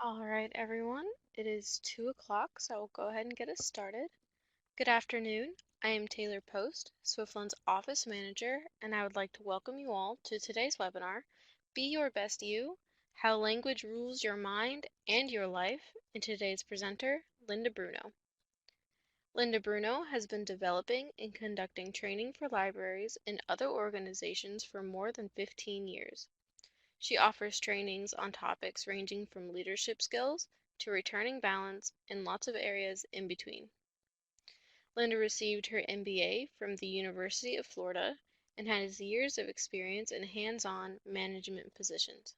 All right, everyone. It is 2 o'clock, so I will go ahead and get us started. Good afternoon. I am Taylor Post, Swiftland's office manager, and I would like to welcome you all to today's webinar, Be Your Best You, How Language Rules Your Mind and Your Life, and today's presenter, Linda Bruno. Linda Bruno has been developing and conducting training for libraries and other organizations for more than 15 years. She offers trainings on topics ranging from leadership skills to returning balance and lots of areas in between. Linda received her MBA from the University of Florida and has years of experience in hands-on management positions.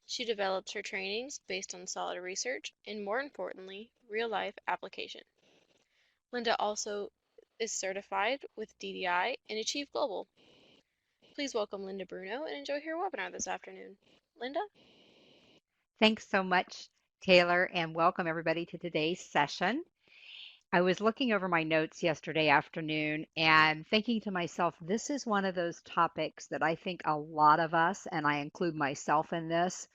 She develops her trainings based on solid research and, more importantly, real-life application. Linda also is certified with DDI and Achieve Global. Please welcome Linda Bruno and enjoy her webinar this afternoon. Linda? Thanks so much, Taylor, and welcome everybody to today's session. I was looking over my notes yesterday afternoon and thinking to myself, this is one of those topics that I think a lot of us, and I include myself in this,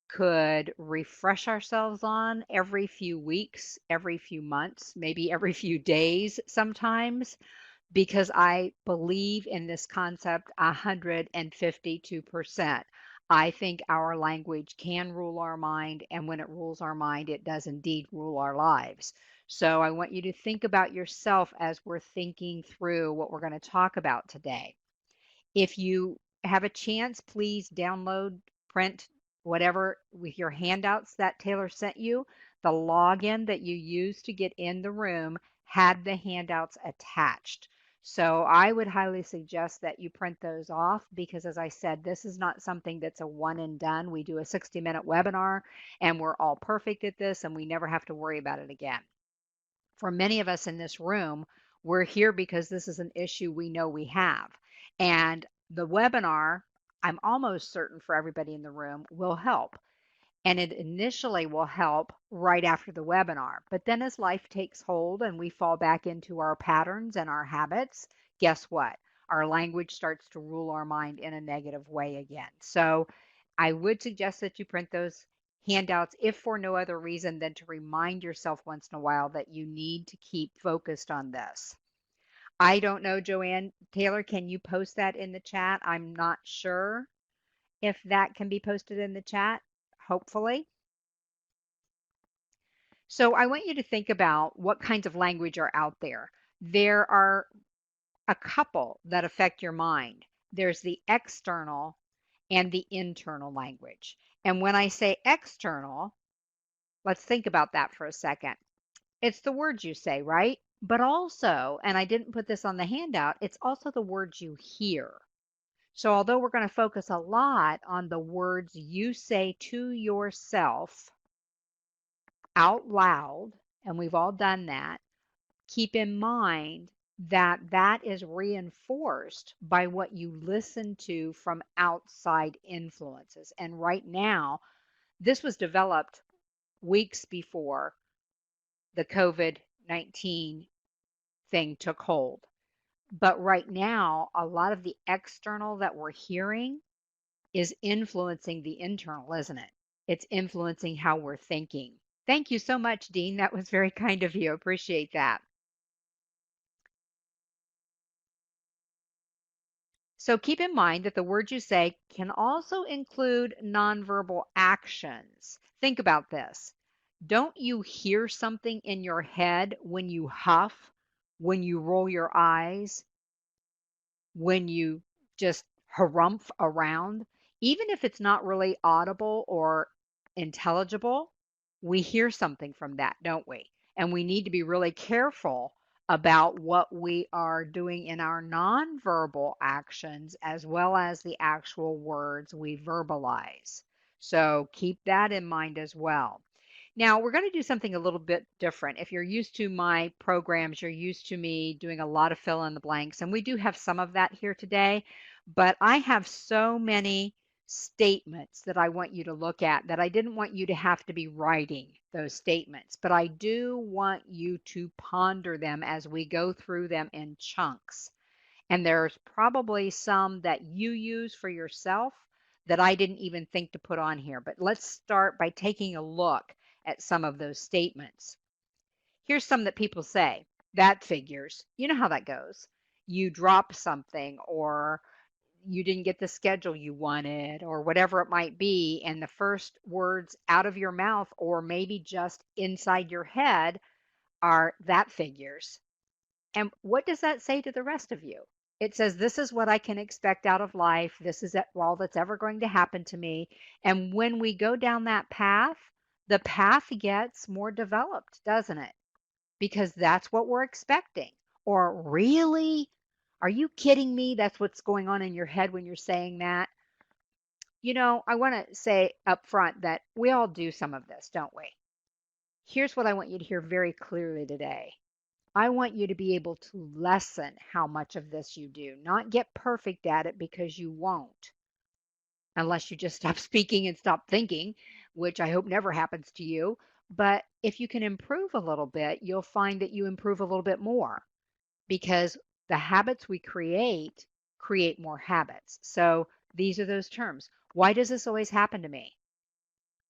could refresh ourselves on every few weeks, every few months, maybe every few days sometimes, because I believe in this concept 152%. I think our language can rule our mind, and when it rules our mind, it does indeed rule our lives. So I want you to think about yourself as we're thinking through what we're going to talk about today. If you have a chance, please download, print, whatever with your handouts that Taylor sent you. The login that you used to get in the room had the handouts attached. So I would highly suggest that you print those off because, as I said, this is not something that's a one and done. We do a 60-minute webinar and we're all perfect at this and we never have to worry about it again. For many of us in this room, we're here because this is an issue we know we have. And the webinar, I'm almost certain for everybody in the room, will help. And it initially will help right after the webinar. But then as life takes hold and we fall back into our patterns and our habits, guess what? Our language starts to rule our mind in a negative way again. So I would suggest that you print those handouts if for no other reason than to remind yourself once in a while that you need to keep focused on this. I don't know, Joanne Taylor, can you post that in the chat? I'm not sure if that can be posted in the chat, hopefully. So I want you to think about what kinds of language are out there. There are a couple that affect your mind. There's the external and the internal language. And when I say external, let's think about that for a second. It's the words you say, right? But also, and I didn't put this on the handout, it's also the words you hear. So although we're going to focus a lot on the words you say to yourself out loud, and we've all done that, keep in mind that that is reinforced by what you listen to from outside influences. And right now, this was developed weeks before the COVID-19 thing took hold. But right now, a lot of the external that we're hearing is influencing the internal, isn't it? It's influencing how we're thinking. Thank you so much, Dean. That was very kind of you. Appreciate that. So keep in mind that the words you say can also include nonverbal actions. Think about this. Don't you hear something in your head when you huff, when you roll your eyes, when you just harumph around? Even if it's not really audible or intelligible, we hear something from that, don't we? And we need to be really careful about what we are doing in our nonverbal actions as well as the actual words we verbalize. So keep that in mind as well. Now, we're going to do something a little bit different. If you're used to my programs, you're used to me doing a lot of fill in the blanks, and we do have some of that here today, but I have so many statements that I want you to look at that I didn't want you to have to be writing those statements, but I do want you to ponder them as we go through them in chunks. And there's probably some that you use for yourself that I didn't even think to put on here. But let's start by taking a look at some of those statements. Here's some that people say. That figures. You know how that goes. You drop something, or you didn't get the schedule you wanted, or whatever it might be, and the first words out of your mouth, or maybe just inside your head, are that figures. And what does that say to the rest of you? It says, this is what I can expect out of life. This is all that's ever going to happen to me. And when we go down that path, the path gets more developed, doesn't it? Because that's what we're expecting. Or really? Are you kidding me? That's what's going on in your head when you're saying that. I want to say up front that we all do some of this, don't we? Here's what I want you to hear very clearly today. I want you to be able to lessen how much of this you do, not get perfect at it, because you won't unless you just stop speaking and stop thinking, which I hope never happens to you. But if you can improve a little bit, you'll find that you improve a little bit more, because the habits we create more habits. So these are those terms. Why does this always happen to me?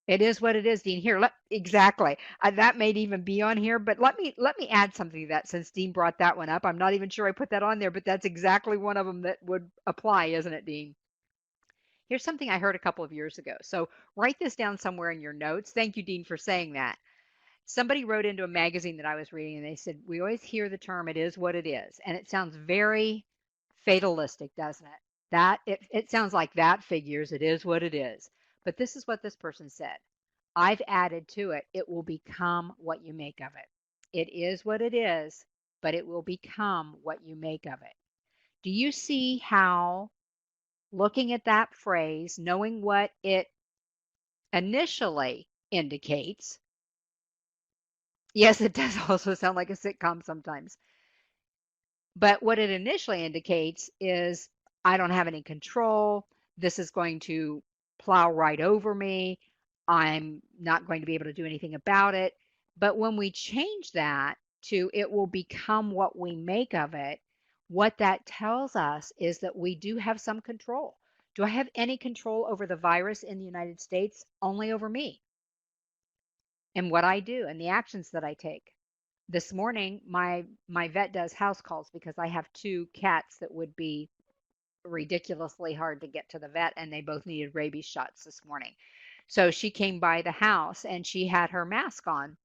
It is what it is, Dean. Here, exactly. That may even be on here, but let me add something to that, since Dean brought that one up. I'm not even sure I put that on there, but that's exactly one of them that would apply, isn't it, Dean? Here's something I heard a couple of years ago. So write this down somewhere in your notes. Thank you, Dean, for saying that. Somebody wrote into a magazine that I was reading, and they said, we always hear the term, it is what it is. And it sounds very fatalistic, doesn't it? It sounds like that figures, it is what it is. But this is what this person said. I've added to it, it will become what you make of it. It is what it is, but it will become what you make of it. Do you see how, looking at that phrase, knowing what it initially indicates, yes, it does also sound like a sitcom sometimes. But what it initially indicates is I don't have any control. This is going to plow right over me. I'm not going to be able to do anything about it. But when we change that to it will become what we make of it, what that tells us is that we do have some control. Do I have any control over the virus in the United States? Only over me and what I do and the actions that I take. This morning, my vet does house calls because I have two cats that would be ridiculously hard to get to the vet, and they both needed rabies shots this morning. So she came by the house and she had her mask on,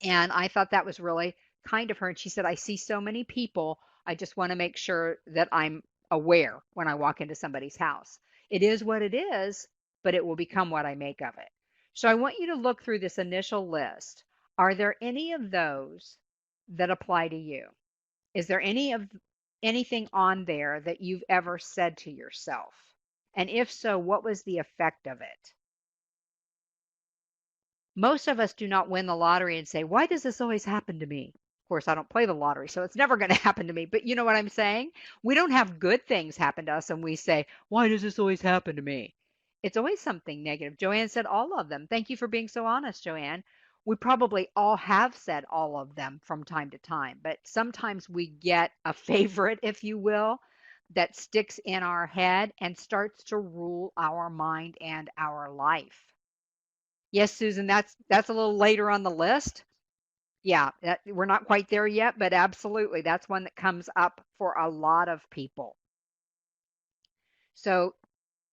and I thought that was really kind of her. And she said, I see so many people. I just want to make sure that I'm aware when I walk into somebody's house. It is what it is, but it will become what I make of it. So I want you to look through this initial list. Are there any of those that apply to you? Is there anything on there that you've ever said to yourself? And if so, what was the effect of it? Most of us do not win the lottery and say, why does this always happen to me? Of course, I don't play the lottery, so it's never going to happen to me. But you know what I'm saying? We don't have good things happen to us and we say, why does this always happen to me? It's always something negative. Joanne said all of them. Thank you for being so honest, Joanne. We probably all have said all of them from time to time, but sometimes we get a favorite, if you will, that sticks in our head and starts to rule our mind and our life. Yes, Susan, that's a little later on the list. Yeah, we're not quite there yet, but absolutely, that's one that comes up for a lot of people. So,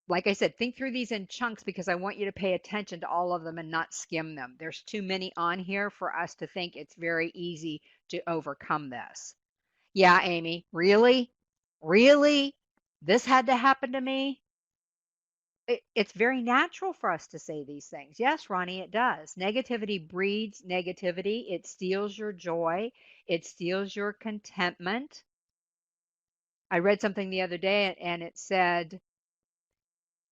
like I said, think through these in chunks because I want you to pay attention to all of them and not skim them. There's too many on here for us to think it's very easy to overcome this. Yeah, Amy, really? Really? This had to happen to me? It's very natural for us to say these things. Yes, Ronnie, it does. Negativity breeds negativity. It steals your joy. It steals your contentment. I read something the other day and it said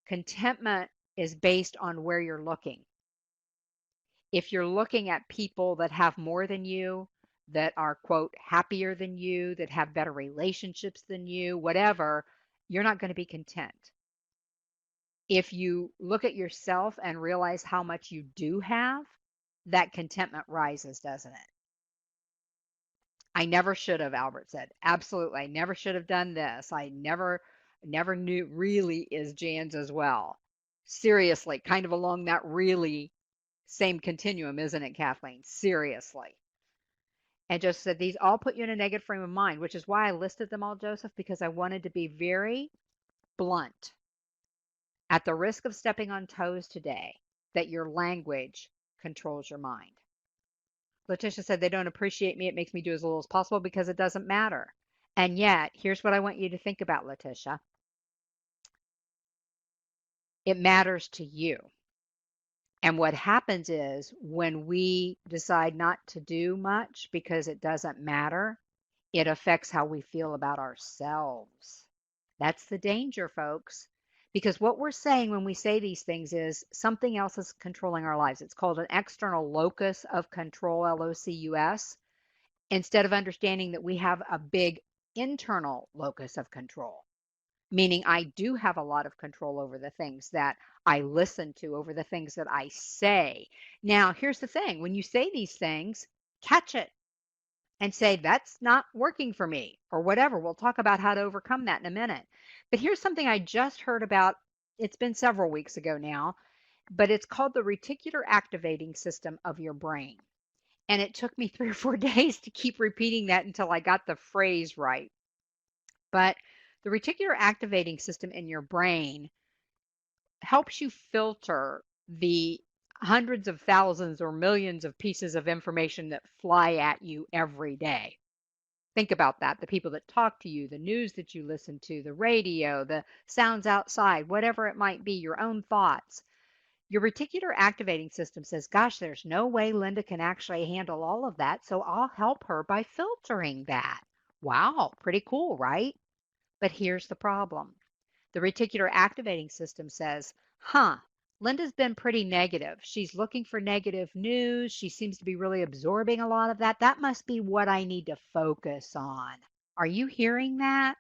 contentment is based on where you're looking. If you're looking at people that have more than you, that are, quote, happier than you, that have better relationships than you, whatever, you're not going to be content. If you look at yourself and realize how much you do have, that contentment rises, doesn't it? I never should have, Albert said. Absolutely. I never should have done this. I never Never knew really is Jan's as well. Seriously, kind of along that really same continuum, isn't it, Kathleen? Seriously. And Joseph said, these all put you in a negative frame of mind, which is why I listed them all, Joseph, because I wanted to be very blunt at the risk of stepping on toes today that your language controls your mind. Letitia said, they don't appreciate me. It makes me do as little as possible because it doesn't matter. And yet, here's what I want you to think about, Letitia. It matters to you. And what happens is when we decide not to do much because it doesn't matter, it affects how we feel about ourselves. That's the danger, folks. Because what we're saying when we say these things is something else is controlling our lives. It's called an external locus of control, LOCUS, instead of understanding that we have a big internal locus of control, meaning I do have a lot of control over the things that I listen to, over the things that I say. Now, here's the thing. When you say these things, catch it and say, that's not working for me or whatever. We'll talk about how to overcome that in a minute. But here's something I just heard about. It's been several weeks ago now, but it's called the reticular activating system of your brain. And it took me 3 or 4 days to keep repeating that until I got the phrase right. But the reticular activating system in your brain helps you filter the hundreds of thousands or millions of pieces of information that fly at you every day. Think about that. The people that talk to you, the news that you listen to, the radio, the sounds outside, whatever it might be, your own thoughts. Your reticular activating system says, gosh, there's no way Linda can actually handle all of that, so I'll help her by filtering that. Wow, pretty cool, right? But here's the problem. The reticular activating system says, Linda's been pretty negative. She's looking for negative news. She seems to be really absorbing a lot of that. That must be what I need to focus on. Are you hearing that?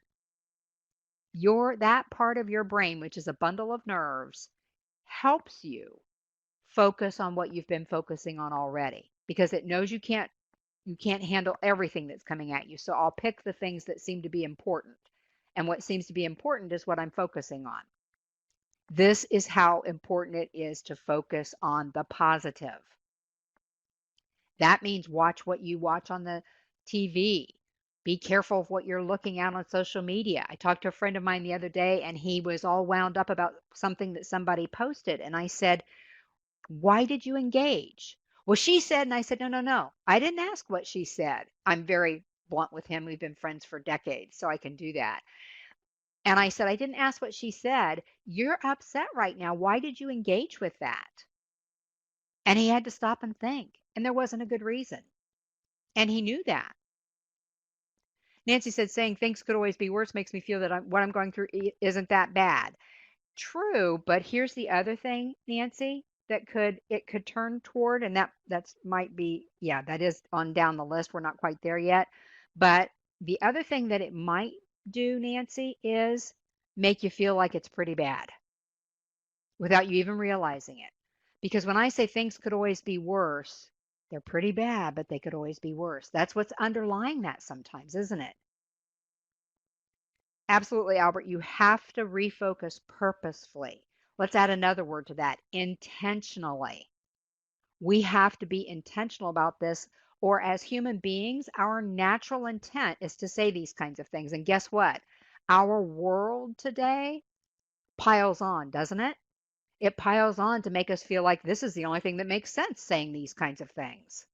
That part of your brain, which is a bundle of nerves, helps you focus on what you've been focusing on already because it knows you can't handle everything that's coming at you. So I'll pick the things that seem to be important. And what seems to be important is what I'm focusing on. This is how important it is to focus on the positive. That means watch what you watch on the TV. Be careful of what you're looking at on social media. I talked to a friend of mine the other day and he was all wound up about something that somebody posted. And I said, why did you engage? Well, she said, and I said, no, no, no. I didn't ask what she said. I'm very blunt with him. We've been friends for decades, so I can do that. And I said, I didn't ask what she said. You're upset right now. Why did you engage with that? And he had to stop and think. And there wasn't a good reason. And he knew that. Nancy said, saying things could always be worse makes me feel that what I'm going through isn't that bad. True, but here's the other thing, Nancy, that it could turn toward, and that's might be, yeah, that is on down the list. We're not quite there yet. But the other thing that it might do, Nancy, is make you feel like it's pretty bad without you even realizing it. Because when I say things could always be worse, they're pretty bad, but they could always be worse. That's what's underlying that sometimes, isn't it? Absolutely, Albert. You have to refocus purposefully. Let's add another word to that, intentionally. We have to be intentional about this, or as human beings, our natural intent is to say these kinds of things. And guess what? Our world today piles on, doesn't it? It piles on to make us feel like this is the only thing that makes sense, saying these kinds of things.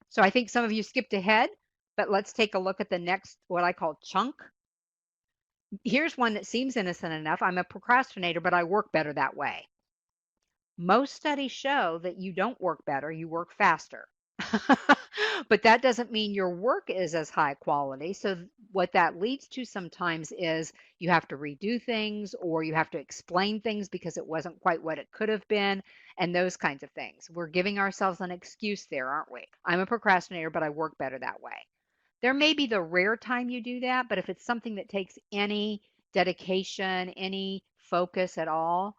So I think some of you skipped ahead, but let's take a look at the next, what I call chunk. Here's one that seems innocent enough. I'm a procrastinator, but I work better that way. Most studies show that you don't work better, you work faster. But that doesn't mean your work is as high quality. So what that leads to sometimes is you have to redo things or you have to explain things because it wasn't quite what it could have been and those kinds of things. We're giving ourselves an excuse there, aren't we? I'm a procrastinator, but I work better that way. There may be the rare time you do that, but if it's something that takes any dedication, any focus at all,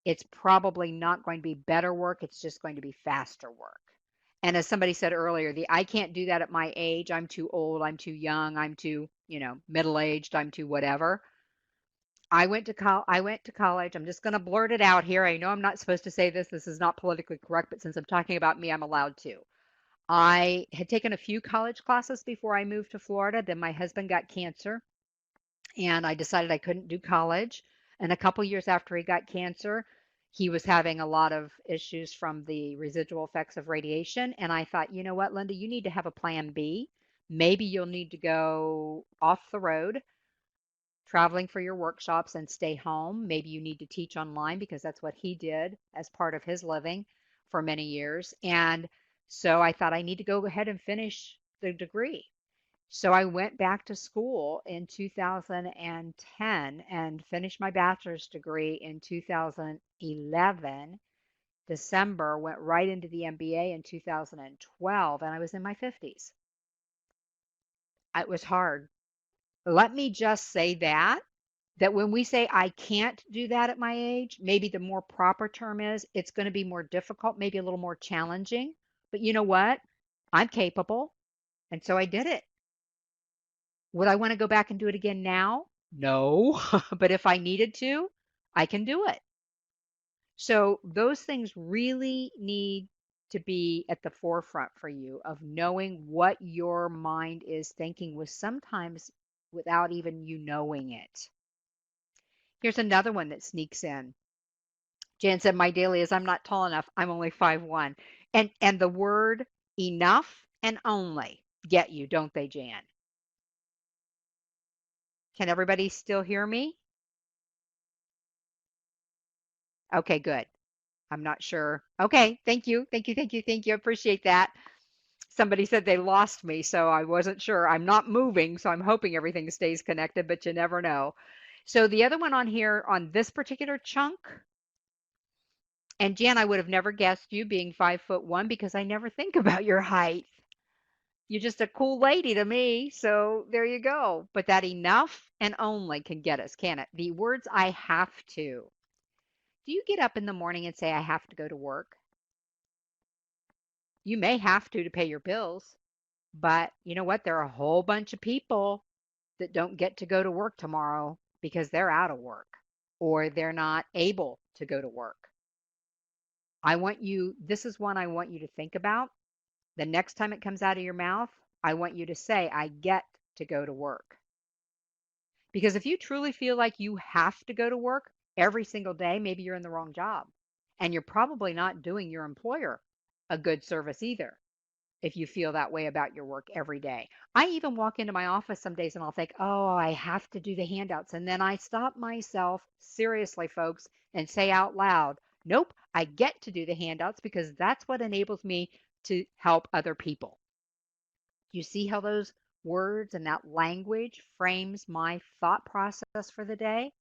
it's probably not going to be better work. It's just going to be faster work. And as somebody said earlier, I can't do that at my age. I'm too old. I'm too young. I'm too middle aged, I'm too whatever. I went to college. I'm just going to blurt it out here. I know I'm not supposed to say this. This is not politically correct, but since I'm talking about me, I'm allowed to. I had taken a few college classes before I moved to Florida. Then my husband got cancer, and I decided I couldn't do college. And a couple years after he got cancer, he was having a lot of issues from the residual effects of radiation. And I thought, you know what, Linda, you need to have a plan B. Maybe you'll need to go off the road traveling for your workshops and stay home. Maybe you need to teach online because that's what he did as part of his living for many years. And so I thought I need to go ahead and finish the degree. So I went back to school in 2010 and finished my bachelor's degree in 2011. December, went right into the MBA in 2012, and I was in my 50s. It was hard. Let me just say that when we say I can't do that at my age, maybe the more proper term is it's going to be more difficult, maybe a little more challenging. But you know what? I'm capable. And so I did it. Would I want to go back and do it again now? No. But if I needed to, I can do it. So those things really need to be at the forefront for you of knowing what your mind is thinking with sometimes without even you knowing it. Here's another one that sneaks in. Jan said, my daily is I'm not tall enough. I'm only 5'1". And the word enough and only get you, don't they, Jan? Can everybody still hear me? Okay, good. I'm not sure. Okay, thank you. Thank you. Thank you. Thank you. Appreciate that. Somebody said they lost me, so I wasn't sure. I'm not moving, so I'm hoping everything stays connected, but you never know. So the other one on here on this particular chunk, and Jan, I would have never guessed you being 5'1" because I never think about your height. You're just a cool lady to me. So there you go. But that enough and only can get us, can it? The words I have to. Do you get up in the morning and say, I have to go to work? You may have to pay your bills, but you know what? There are a whole bunch of people that don't get to go to work tomorrow because they're out of work or they're not able to go to work. This is one I want you to think about. The next time it comes out of your mouth, I want you to say, I get to go to work. Because if you truly feel like you have to go to work every single day, maybe you're in the wrong job. And you're probably not doing your employer a good service either if you feel that way about your work every day. I even walk into my office some days and I'll think, oh, I have to do the handouts. And then I stop myself, seriously, folks, and say out loud, nope, I get to do the handouts because that's what enables me to help other people. You see how those words and that language frames my thought process for the day?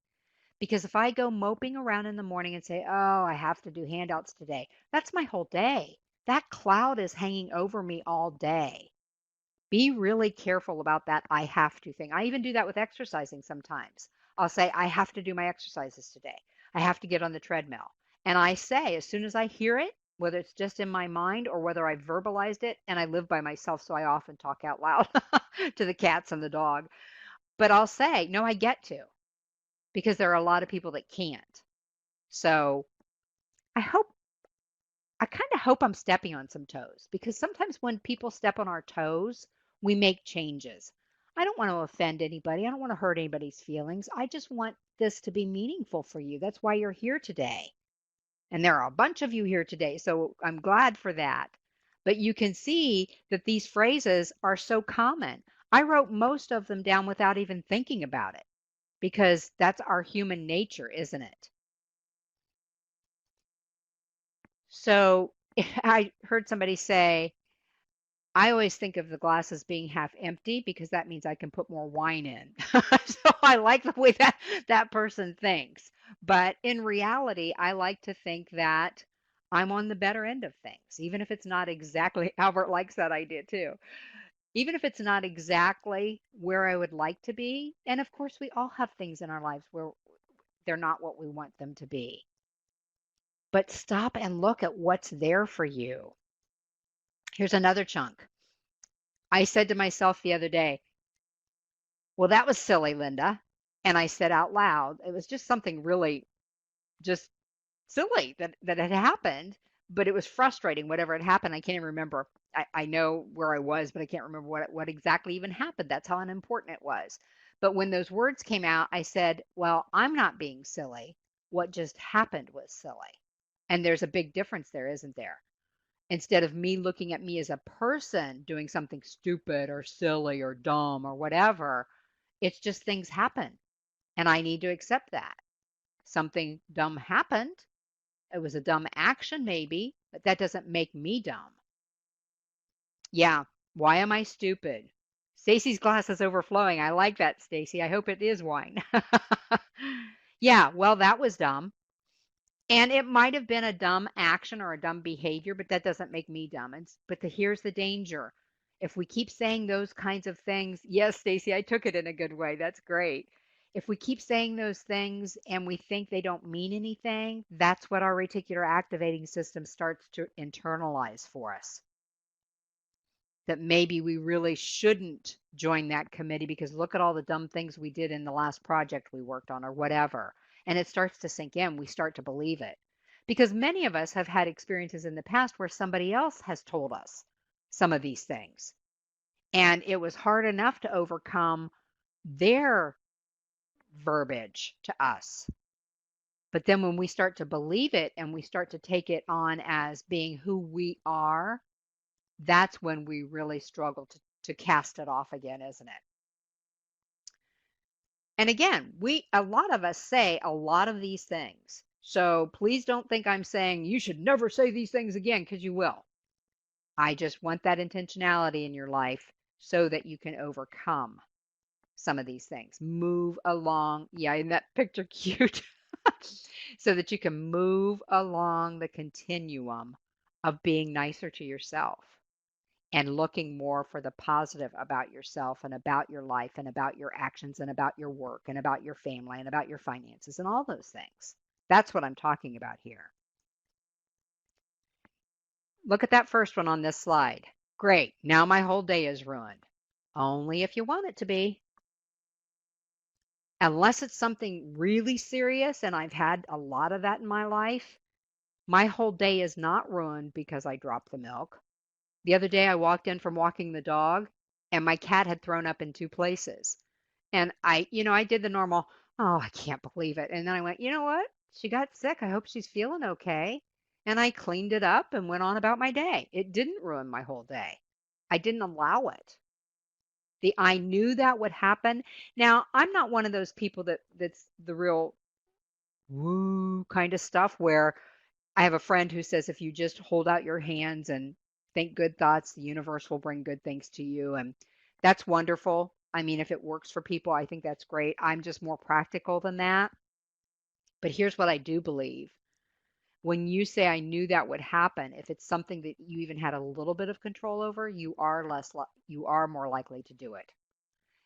Because if I go moping around in the morning and say, oh, I have to do handouts today, that's my whole day. That cloud is hanging over me all day. Be really careful about that I have to thing. I even do that with exercising sometimes. I'll say, I have to do my exercises today. I have to get on the treadmill. And I say, as soon as I hear it, whether it's just in my mind or whether I've verbalized it, and I live by myself, so I often talk out loud to the cats and the dog, but I'll say, no, I get to, because there are a lot of people that can't. So I hope I kind of hope I'm stepping on some toes because sometimes when people step on our toes, we make changes. I don't want to offend anybody. I don't want to hurt anybody's feelings. I just want this to be meaningful for you. That's why you're here today. And there are a bunch of you here today. So I'm glad for that. But you can see that these phrases are so common. I wrote most of them down without even thinking about it because that's our human nature, isn't it? So I heard somebody say, I always think of the glass as being half empty because that means I can put more wine in. So I like the way that person thinks. But in reality, I like to think that I'm on the better end of things, even if it's not exactly, Albert likes that idea too. Even if it's not exactly where I would like to be. And of course, we all have things in our lives where they're not what we want them to be. But stop and look at what's there for you. Here's another chunk. I said to myself the other day, Well, that was silly, Linda. And I said out loud, it was just something really just silly that had happened, but it was frustrating. Whatever had happened, I can't even remember. I know where I was, but I can't remember what exactly even happened. That's how unimportant it was. But when those words came out, I said, "Well, I'm not being silly. What just happened was silly." And there's a big difference there, isn't there? Instead of me looking at me as a person doing something stupid or silly or dumb or whatever, it's just things happen, and I need to accept that. Something dumb happened. It was a dumb action, maybe, but that doesn't make me dumb. Yeah. Why am I stupid? Stacy's glass is overflowing. I like that, Stacy. I hope it is wine. Yeah, well, that was dumb. And it might have been a dumb action or a dumb behavior, but that doesn't make me dumb. Here's the danger. If we keep saying those kinds of things, yes, Stacy, I took it in a good way. That's great. If we keep saying those things and we think they don't mean anything, that's what our reticular activating system starts to internalize for us. That maybe we really shouldn't join that committee because look at all the dumb things we did in the last project we worked on or whatever. And it starts to sink in. We start to believe it. Because many of us have had experiences in the past where somebody else has told us some of these things. And it was hard enough to overcome their verbiage to us. But then when we start to believe it and we start to take it on as being who we are, that's when we really struggle to cast it off again, isn't it? And again, a lot of us say a lot of these things. So please don't think I'm saying you should never say these things again, because you will. I just want that intentionality in your life so that you can overcome some of these things. Move along. Yeah, isn't that picture cute? So that you can move along the continuum of being nicer to yourself and looking more for the positive about yourself and about your life and about your actions and about your work and about your family and about your finances and all those things. That's what I'm talking about here. Look at that first one on this slide. Great. Now my whole day is ruined. Only if you want it to be. Unless it's something really serious, and I've had a lot of that in my life, my whole day is not ruined because I dropped the milk. The other day I walked in from walking the dog and my cat had thrown up in two places. And I did the normal, oh, I can't believe it. And then I went, you know what? She got sick. I hope she's feeling okay. And I cleaned it up and went on about my day. It didn't ruin my whole day. I didn't allow it. I knew that would happen. Now, I'm not one of those people that's the real woo kind of stuff where I have a friend who says if you just hold out your hands and think good thoughts, the universe will bring good things to you. And that's wonderful. I mean, if it works for people, I think that's great. I'm just more practical than that. But here's what I do believe. When you say I knew that would happen, if it's something that you even had a little bit of control over, you are more likely to do it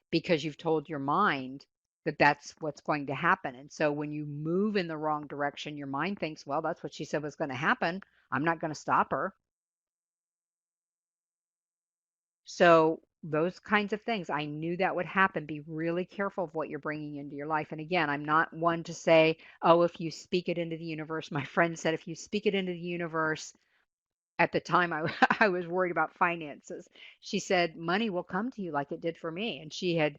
because you've told your mind that that's what's going to happen. And so when you move in the wrong direction, your mind thinks, well, that's what she said was going to happen. I'm not going to stop her. So those kinds of things, I knew that would happen. Be really careful of what you're bringing into your life. And again, I'm not one to say, oh, if you speak it into the universe, my friend said, if you speak it into the universe, at the time I was worried about finances. She said, money will come to you like it did for me. And she had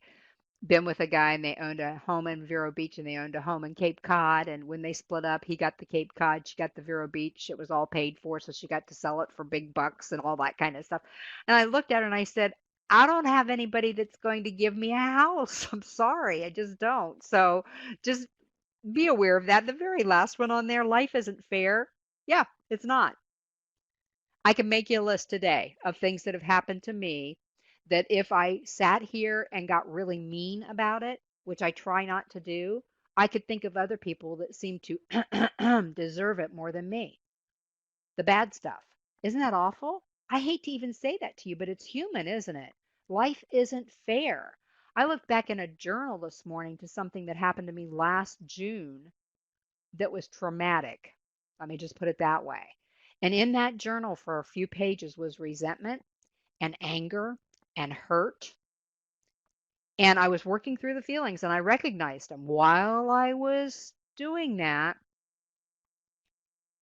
been with a guy and they owned a home in Vero Beach and they owned a home in Cape Cod. And when they split up, he got the Cape Cod, she got the Vero Beach. It was all paid for, so she got to sell it for big bucks and all that kind of stuff. And I looked at her and I said, I don't have anybody that's going to give me a house. I'm sorry, I just don't. So just be aware of that. The very last one on there, life isn't fair. Yeah, it's not. I can make you a list today of things that have happened to me that if I sat here and got really mean about it, which I try not to do, I could think of other people that seem to deserve it more than me. The bad stuff. Isn't that awful? I hate to even say that to you, but it's human, isn't it? Life isn't fair. I looked back in a journal this morning to something that happened to me last June that was traumatic. Let me just put it that way. And in that journal for a few pages was resentment and anger and hurt. And I was working through the feelings and I recognized them while I was doing that.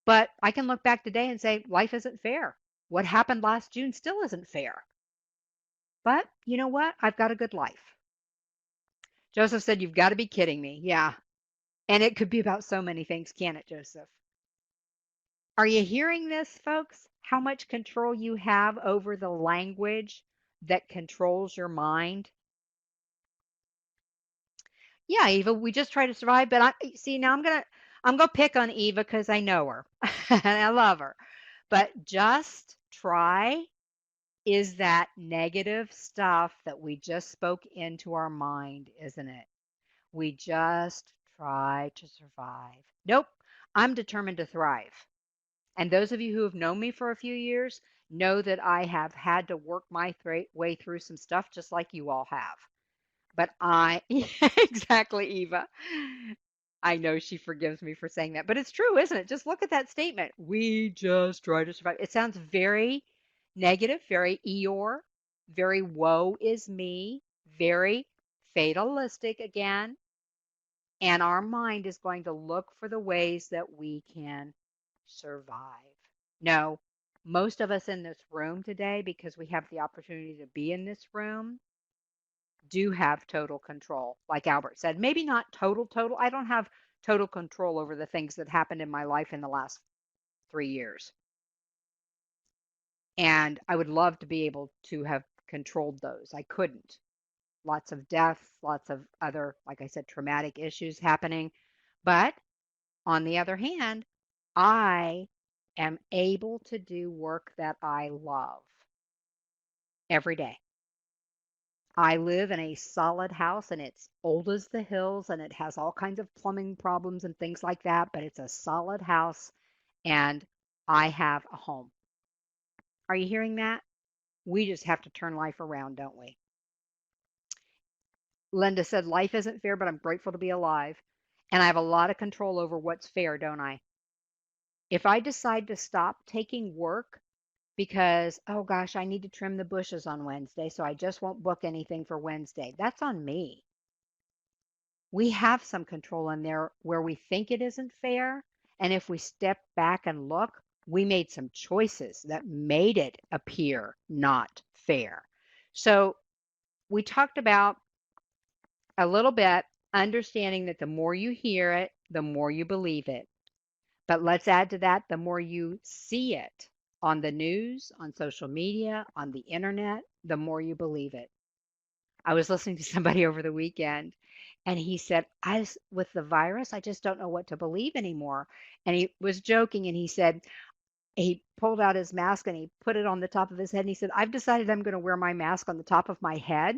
But I can look back today and say, life isn't fair. What happened last June still isn't fair. But you know what? I've got a good life. Joseph said, you've got to be kidding me. Yeah. And it could be about so many things, can it, Joseph? Are you hearing this, folks? How much control you have over the language that controls your mind? Yeah, Eva, we just try to survive, but I see now I'm gonna pick on Eva because I know her and I love her. But just try is that negative stuff that we just spoke into our mind, isn't it? We just try to survive. Nope, I'm determined to thrive. And those of you who have known me for a few years know that I have had to work my way through some stuff just like you all have. But I, yeah, exactly, Eva. I know she forgives me for saying that, but it's true, isn't it? Just look at that statement. We just try to survive. It sounds very negative, very Eeyore, very woe is me, very fatalistic again. And our mind is going to look for the ways that we can survive. No, most of us in this room today, because we have the opportunity to be in this room, do have total control. Like Albert said, maybe not total. I don't have total control over the things that happened in my life in the last 3 years. And I would love to be able to have controlled those. I couldn't. Lots of deaths, lots of other, like I said, traumatic issues happening. But on the other hand, I am able to do work that I love every day. I live in a solid house and it's old as the hills and it has all kinds of plumbing problems and things like that, but it's a solid house and I have a home. Are you hearing that? We just have to turn life around, don't we? Linda said, life isn't fair, but I'm grateful to be alive. And I have a lot of control over what's fair, don't I? If I decide to stop taking work because, oh gosh, I need to trim the bushes on Wednesday, so I just won't book anything for Wednesday, that's on me. We have some control in there where we think it isn't fair. And if we step back and look, we made some choices that made it appear not fair. So we talked about a little bit understanding that the more you hear it, the more you believe it. But let's add to that, the more you see it on the news, on social media, on the internet, the more you believe it. I was listening to somebody over the weekend and he said, with the virus, I just don't know what to believe anymore. And he was joking and he said, he pulled out his mask and he put it on the top of his head. And he said, I've decided I'm going to wear my mask on the top of my head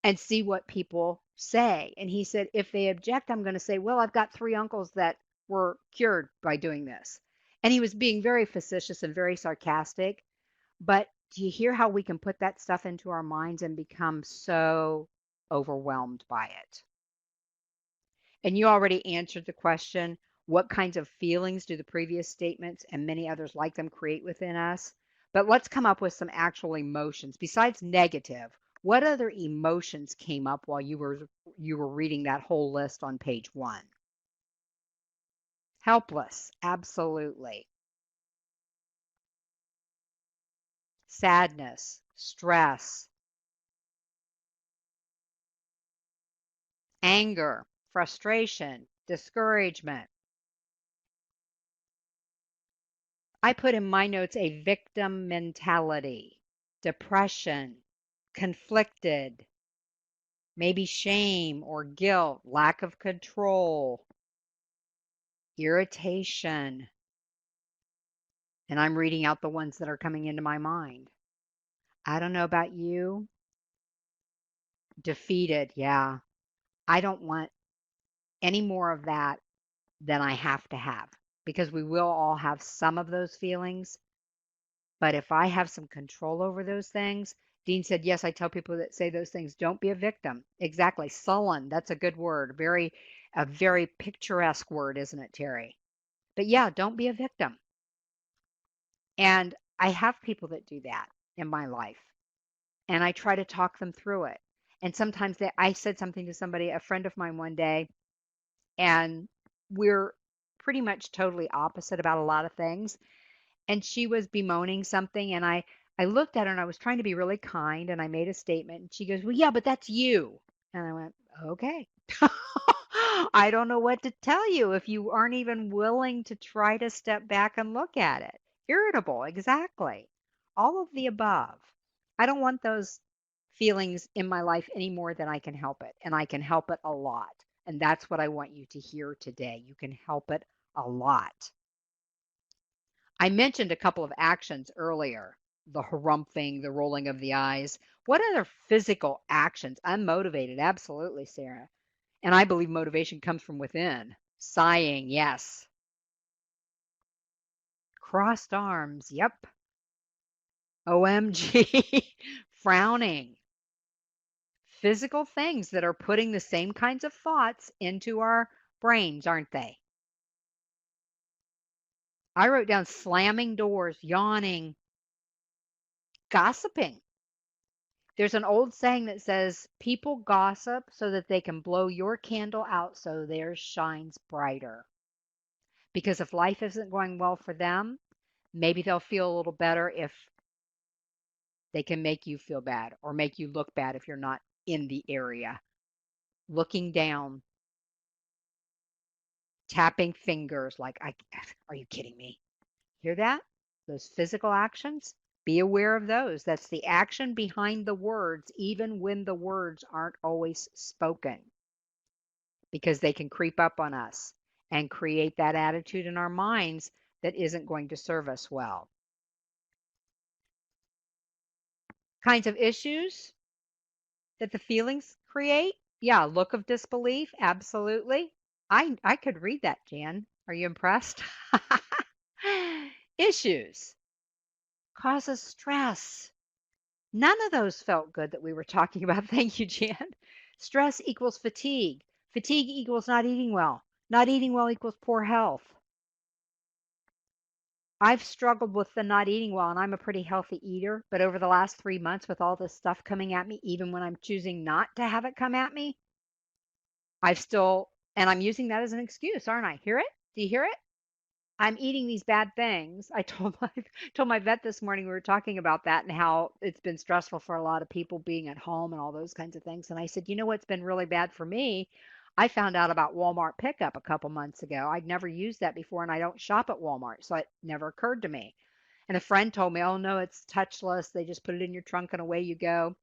and see what people say. And he said, if they object, I'm going to say, well, I've got 3 uncles that were cured by doing this. And he was being very facetious and very sarcastic. But do you hear how we can put that stuff into our minds and become so overwhelmed by it? And you already answered the question, what kinds of feelings do the previous statements and many others like them create within us? But let's come up with some actual emotions. Besides negative, what other emotions came up while you were reading that whole list on page 1? Helpless, absolutely. Sadness, stress, anger, frustration, discouragement. I put in my notes a victim mentality, depression, conflicted, maybe shame or guilt, lack of control, irritation. And I'm reading out the ones that are coming into my mind. I don't know about you. Defeated, yeah. I don't want any more of that than I have to have because we will all have some of those feelings. But if I have some control over those things, Dean said, yes, I tell people that say those things, don't be a victim. Exactly. Sullen, that's a good word. A very picturesque word, isn't it, Terry? But yeah, don't be a victim. And I have people that do that in my life. And I try to talk them through it. And sometimes I said something to somebody, a friend of mine one day, and we're pretty much totally opposite about a lot of things. And she was bemoaning something, and I looked at her and I was trying to be really kind, and I made a statement, and she goes, "Well, yeah, but that's you." And I went, "Okay." I don't know what to tell you if you aren't even willing to try to step back and look at it. Irritable, exactly. All of the above. I don't want those feelings in my life any more than I can help it, and I can help it a lot. And that's what I want you to hear today. You can help it a lot. I mentioned a couple of actions earlier, the harumphing, the rolling of the eyes. What other physical actions? Unmotivated, absolutely, Sarah. And I believe motivation comes from within. Sighing, yes. Crossed arms, yep. OMG. Frowning. Physical things that are putting the same kinds of thoughts into our brains, aren't they? I wrote down slamming doors, yawning, gossiping. There's an old saying that says, people gossip so that they can blow your candle out so theirs shines brighter. Because if life isn't going well for them, maybe they'll feel a little better if they can make you feel bad or make you look bad if you're not in the area. Looking down, tapping fingers like, are you kidding me? Hear that? Those physical actions? Be aware of those. That's the action behind the words, even when the words aren't always spoken, because they can creep up on us and create that attitude in our minds that isn't going to serve us well. Kinds of issues that the feelings create? Yeah, look of disbelief, absolutely. I could read that, Jan. Are you impressed? Issues causes stress. None of those felt good that we were talking about. Thank you, Jan. Stress equals fatigue. Fatigue equals not eating well. Not eating well equals poor health. I've struggled with the not eating well, and I'm a pretty healthy eater. But over the last 3 months, with all this stuff coming at me, even when I'm choosing not to have it come at me, I've still, and I'm using that as an excuse, aren't I? Hear it? Do you hear it? I'm eating these bad things. I told my told my vet this morning, we were talking about that and how it's been stressful for a lot of people being at home and all those kinds of things. And I said, you know what's been really bad for me? I found out about Walmart pickup a couple months ago. I'd never used that before, and I don't shop at Walmart, so it never occurred to me. And a friend told me, "Oh no, it's touchless. They just put it in your trunk and away you go."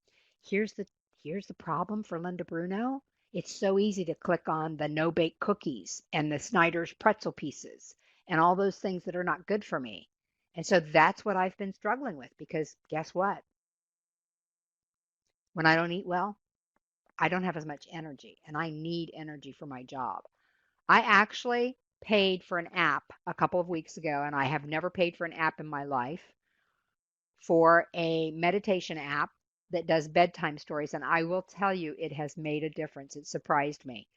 Here's the here's the problem for Linda Bruno. It's so easy to click on the no bake cookies and the Snyder's pretzel pieces and all those things that are not good for me. And so that's what I've been struggling with, because guess what? When I don't eat well, I don't have as much energy, and I need energy for my job. I actually paid for an app a couple of weeks ago, and I have never paid for an app in my life, for a meditation app that does bedtime stories. And I will tell you, it has made a difference. It surprised me.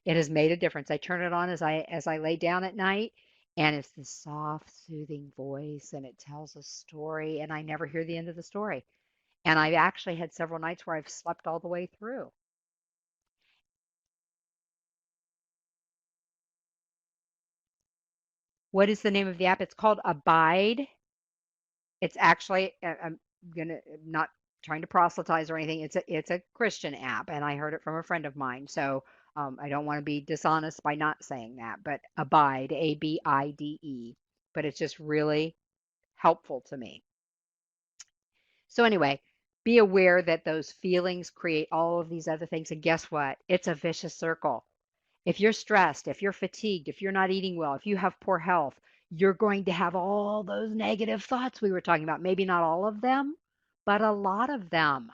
It has made a difference. I turn it on as I lay down at night, and it's this soft, soothing voice, and it tells a story, and I never hear the end of the story. And I've actually had several nights where I've slept all the way through. What is the name of the app? It's called Abide. It's actually, I'm gonna not trying to proselytize or anything. It's a Christian app, and I heard it from a friend of mine. So I don't want to be dishonest by not saying that, but Abide, Abide. But it's just really helpful to me. So anyway, be aware that those feelings create all of these other things, and guess what? It's a vicious circle. If you're stressed, if you're fatigued, if you're not eating well, if you have poor health, you're going to have all those negative thoughts we were talking about. Maybe not all of them, but a lot of them.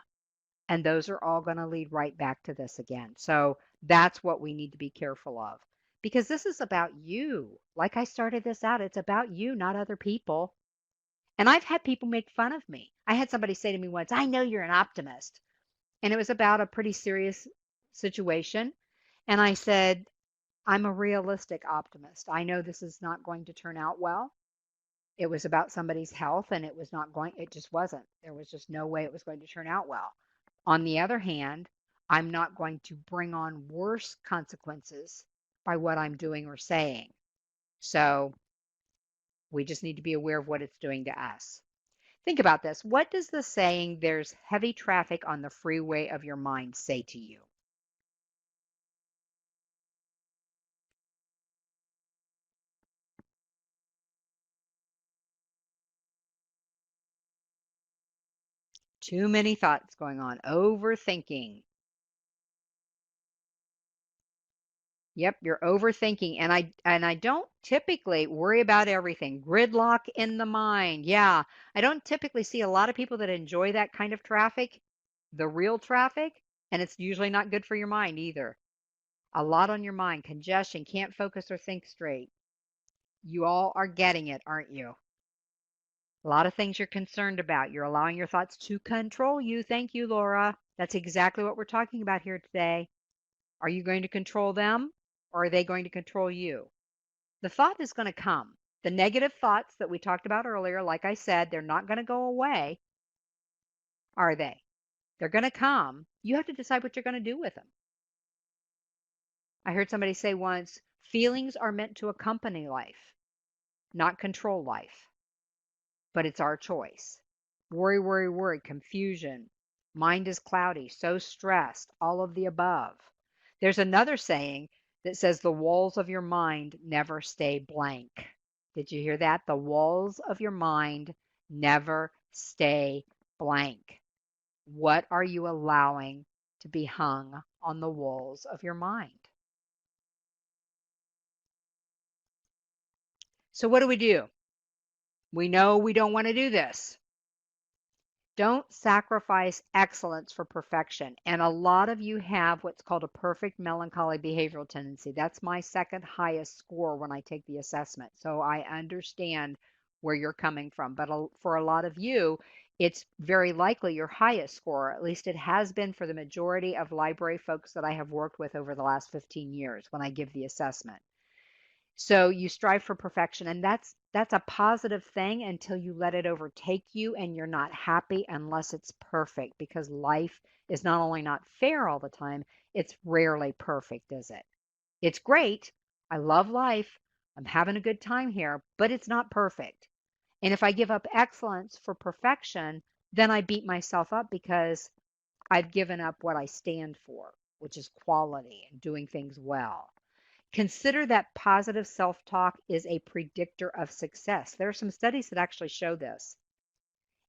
And those are all going to lead right back to this again. So that's what we need to be careful of, because this is about you. Like I started this out, it's about you, not other people. And I've had people make fun of me. I had somebody say to me once, I know you're an optimist. And it was about a pretty serious situation. And I said, I'm a realistic optimist. I know this is not going to turn out well. It was about somebody's health, and it just wasn't. There was just no way it was going to turn out well. On the other hand, I'm not going to bring on worse consequences by what I'm doing or saying. So we just need to be aware of what it's doing to us. Think about this. What does the saying, there's heavy traffic on the freeway of your mind, say to you? Too many thoughts going on, overthinking. Yep, you're overthinking. And I don't typically worry about everything. Gridlock in the mind. Yeah, I don't typically see a lot of people that enjoy that kind of traffic, the real traffic, and it's usually not good for your mind either. A lot on your mind, congestion, can't focus or think straight. You all are getting it, aren't you? A lot of things you're concerned about. You're allowing your thoughts to control you. Thank you, Laura. That's exactly what we're talking about here today. Are you going to control them or are they going to control you? The thought is going to come. The negative thoughts that we talked about earlier, like I said, they're not going to go away, are they? They're going to come. You have to decide what you're going to do with them. I heard somebody say once, feelings are meant to accompany life, not control life, but it's our choice. Worry, worry, worry, confusion. Mind is cloudy, so stressed, all of the above. There's another saying that says the walls of your mind never stay blank. Did you hear that? The walls of your mind never stay blank. What are you allowing to be hung on the walls of your mind? So, what do? We know we don't want to do this. Don't sacrifice excellence for perfection. And a lot of you have what's called a perfect melancholy behavioral tendency. That's my second highest score when I take the assessment. So I understand where you're coming from. But for a lot of you, it's very likely your highest score. At least it has been for the majority of library folks that I have worked with over the last 15 years when I give the assessment. So you strive for perfection, and that's a positive thing until you let it overtake you and you're not happy unless it's perfect, because life is not only not fair all the time, it's rarely perfect, is it? It's great. I love life. I'm having a good time here, but it's not perfect. And if I give up excellence for perfection, then I beat myself up because I've given up what I stand for, which is quality and doing things well. Consider that positive self talk is a predictor of success. There are some studies that actually show this.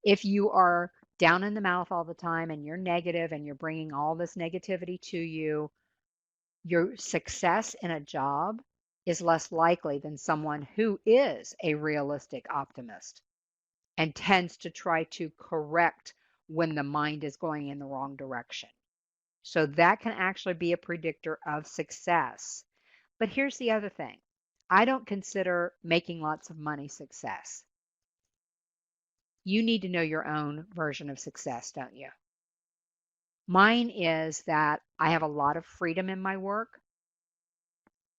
If you are down in the mouth all the time and you're negative and you're bringing all this negativity to you, your success in a job is less likely than someone who is a realistic optimist and tends to try to correct when the mind is going in the wrong direction. So that can actually be a predictor of success. But here's the other thing. I don't consider making lots of money success. You need to know your own version of success, don't you? Mine is that I have a lot of freedom in my work.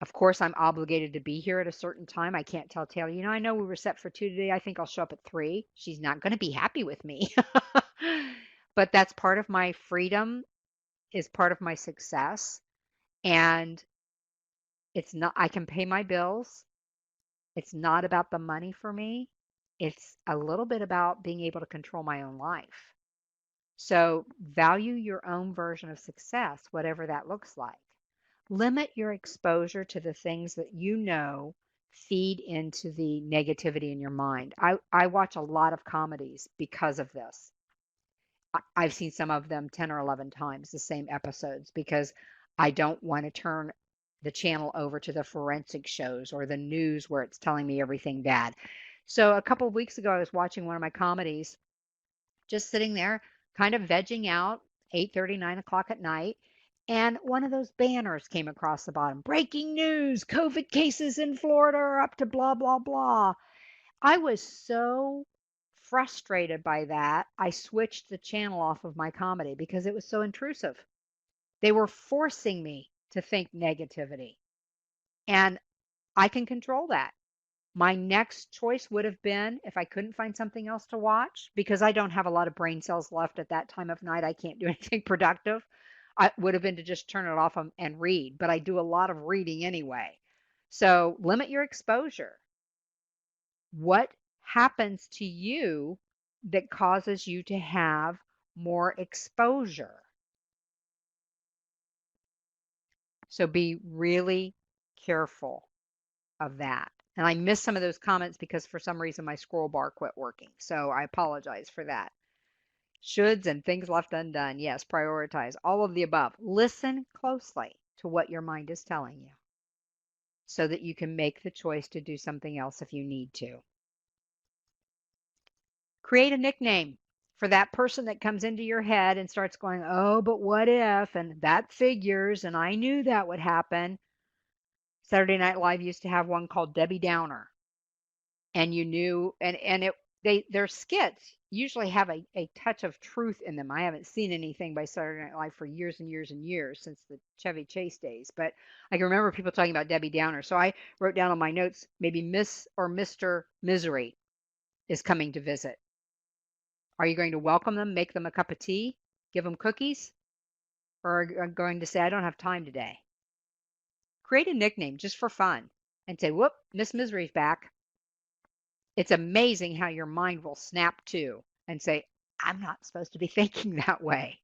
Of course, I'm obligated to be here at a certain time. I can't tell Taylor, I know we were set for 2 today. I think I'll show up at 3. She's not going to be happy with me. But that's part of my freedom, is part of my success. And it's not, I can pay my bills. It's not about the money for me. It's a little bit about being able to control my own life. So value your own version of success, whatever that looks like. Limit your exposure to the things that you know feed into the negativity in your mind. I watch a lot of comedies because of this. I've seen some of them 10 or 11 times, the same episodes, because I don't want to turn the channel over to the forensic shows or the news where it's telling me everything bad. So a couple of weeks ago, I was watching one of my comedies, just sitting there, kind of vegging out, 8:30, 9 o'clock at night. And one of those banners came across the bottom. Breaking news, COVID cases in Florida are up to blah, blah, blah. I was so frustrated by that. I switched the channel off of my comedy because it was so intrusive. They were forcing me to think negativity. And I can control that. My next choice would have been, if I couldn't find something else to watch, because I don't have a lot of brain cells left at that time of night, I can't do anything productive. I would have been to just turn it off and read, but I do a lot of reading anyway. So limit your exposure. What happens to you that causes you to have more exposure? So be really careful of that. And I missed some of those comments because for some reason my scroll bar quit working. So I apologize for that. Shoulds and things left undone. Yes, prioritize all of the above. Listen closely to what your mind is telling you so that you can make the choice to do something else if you need to. Create a nickname for that person that comes into your head and starts going, oh, but what if? And that figures. And I knew that would happen. Saturday Night Live used to have one called Debbie Downer. And you knew, and their skits usually have a touch of truth in them. I haven't seen anything by Saturday Night Live for years and years and years since the Chevy Chase days, but I can remember people talking about Debbie Downer. So I wrote down on my notes, maybe Miss or Mr. Misery is coming to visit. Are you going to welcome them, make them a cup of tea, give them cookies, or are you going to say, I don't have time today? Create a nickname just for fun and say, whoop, Miss Misery's back. It's amazing how your mind will snap to and say, I'm not supposed to be thinking that way.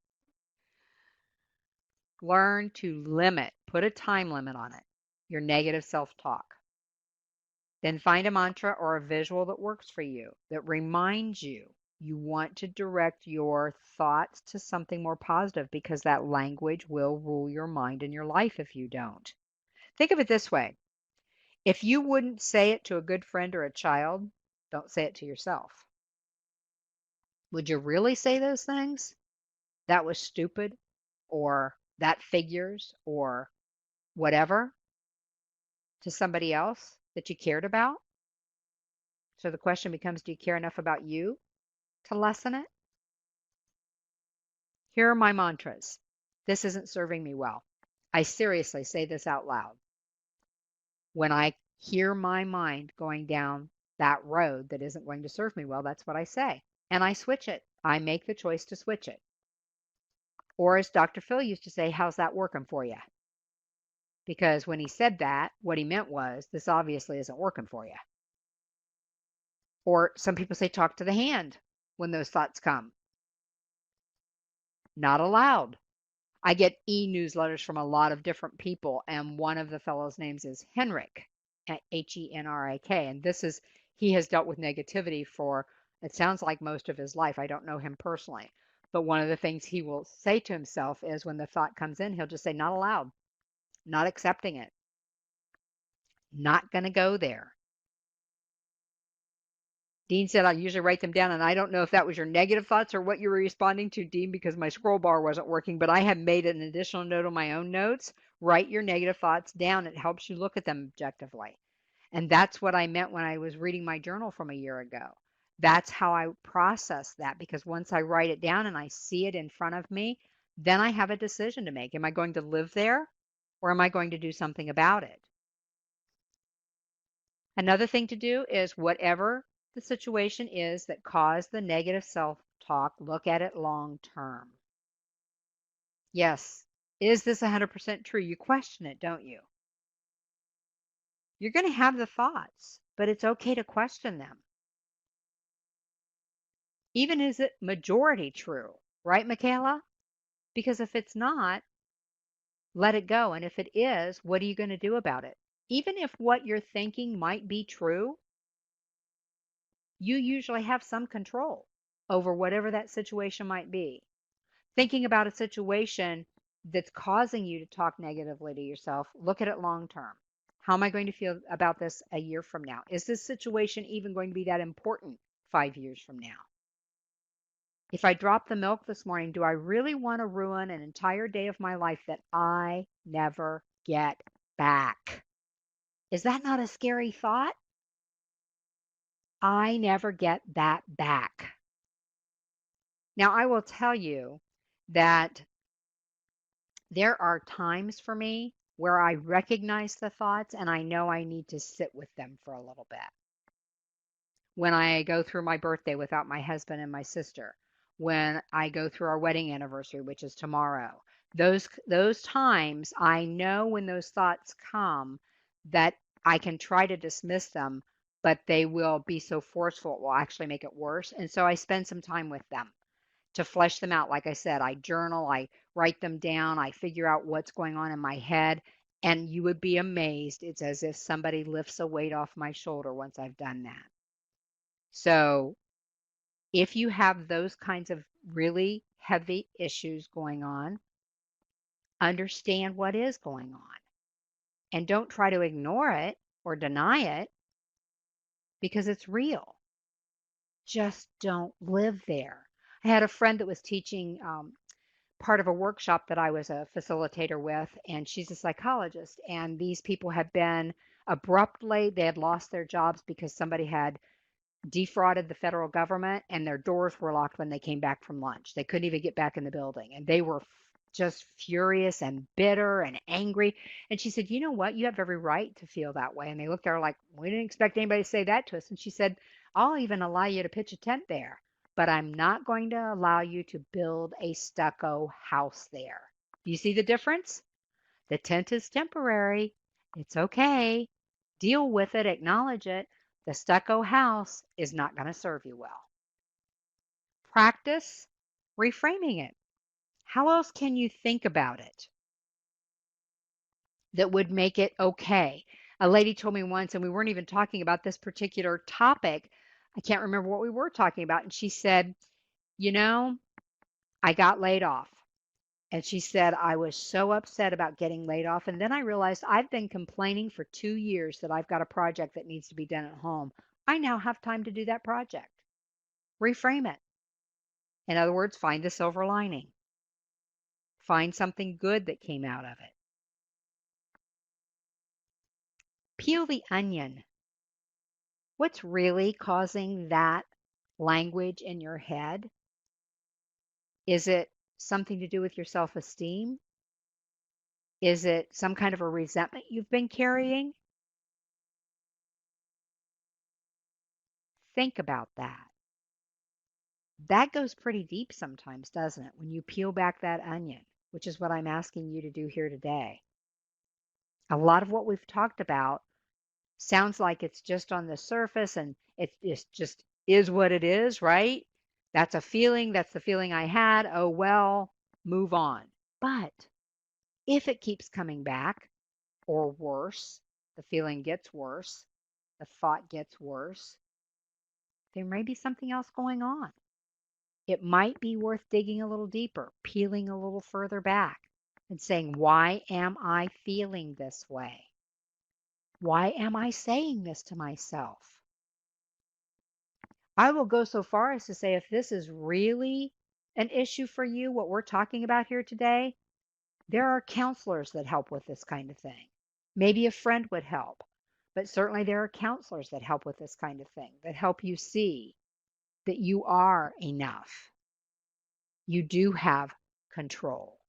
Learn to limit, put a time limit on it, your negative self-talk. Then find a mantra or a visual that works for you, that reminds you you want to direct your thoughts to something more positive because that language will rule your mind and your life if you don't. Think of it this way. If you wouldn't say it to a good friend or a child, don't say it to yourself. Would you really say those things? That was stupid, or that figures, or whatever to somebody else that you cared about? So the question becomes, do you care enough about you to lessen it? Here are my mantras. This isn't serving me well. I seriously say this out loud. When I hear my mind going down that road that isn't going to serve me well, that's what I say. And I switch it. I make the choice to switch it. Or as Dr. Phil used to say, how's that working for you? Because when he said that, what he meant was, this obviously isn't working for you. Or some people say, talk to the hand when those thoughts come. Not allowed. I get e-newsletters from a lot of different people, and one of the fellows' names is Henrik, Henrik, and he has dealt with negativity for, it sounds like most of his life. I don't know him personally, but one of the things he will say to himself is when the thought comes in, he'll just say, not allowed, not accepting it, not going to go there. Dean said, I usually write them down, and I don't know if that was your negative thoughts or what you were responding to, Dean, because my scroll bar wasn't working, but I have made an additional note on my own notes. Write your negative thoughts down. It helps you look at them objectively. And that's what I meant when I was reading my journal from a year ago. That's how I process that, because once I write it down and I see it in front of me, then I have a decision to make. Am I going to live there, or am I going to do something about it? Another thing to do is whatever the situation is that caused the negative self-talk, look at it long term. Yes, is this 100% true? You question it, don't you? You're going to have the thoughts, but it's okay to question them. Even is it majority true, right, Michaela? Because if it's not, let it go. And if it is, what are you going to do about it? Even if what you're thinking might be true, you usually have some control over whatever that situation might be. Thinking about a situation that's causing you to talk negatively to yourself, look at it long term. How am I going to feel about this a year from now? Is this situation even going to be that important 5 years from now? If I drop the milk this morning, do I really want to ruin an entire day of my life that I never get back? Is that not a scary thought? I never get that back. Now, I will tell you that there are times for me where I recognize the thoughts and I know I need to sit with them for a little bit. When I go through my birthday without my husband and my sister, when I go through our wedding anniversary, which is tomorrow, Those times I know when those thoughts come that I can try to dismiss them, but they will be so forceful it will actually make it worse. And so I spend some time with them to flesh them out. Like I said, I journal, I write them down, I figure out what's going on in my head. And you would be amazed. It's as if somebody lifts a weight off my shoulder once I've done that. So if you have those kinds of really heavy issues going on, understand what is going on and don't try to ignore it or deny it because it's real. Just don't live there. I had a friend that was teaching part of a workshop that I was a facilitator with, and she's a psychologist. And these people had been abruptly, they had lost their jobs because somebody had defrauded the federal government and their doors were locked when they came back from lunch. They couldn't even get back in the building and they were just furious and bitter and angry. And she said, "You know what? You have every right to feel that way." And they looked at her like, "We didn't expect anybody to say that to us." And she said, "I'll even allow you to pitch a tent there, but I'm not going to allow you to build a stucco house there." Do you see the difference? The tent is temporary. It's okay. Deal with it, acknowledge it. The stucco house is not going to serve you well. Practice reframing it. How else can you think about it that would make it okay? A lady told me once, and we weren't even talking about this particular topic. I can't remember what we were talking about. And she said, "You know, I got laid off." And she said, "I was so upset about getting laid off. And then I realized I've been complaining for 2 years that I've got a project that needs to be done at home. I now have time to do that project." Reframe it. In other words, find the silver lining. Find something good that came out of it. Peel the onion. What's really causing that language in your head? Is it something to do with your self esteem? Is it some kind of a resentment you've been carrying? Think about that. That goes pretty deep sometimes, doesn't it? When you peel back that onion, which is what I'm asking you to do here today. A lot of what we've talked about sounds like it's just on the surface and it just is what it is, right? That's a feeling. That's the feeling I had. Oh, well, move on. But if it keeps coming back, or worse, the feeling gets worse, the thought gets worse, there may be something else going on. It might be worth digging a little deeper, peeling a little further back, and saying, why am I feeling this way? Why am I saying this to myself? I will go so far as to say if this is really an issue for you, what we're talking about here today, there are counselors that help with this kind of thing. Maybe a friend would help, but certainly there are counselors that help with this kind of thing, that help you see that you are enough. You do have control.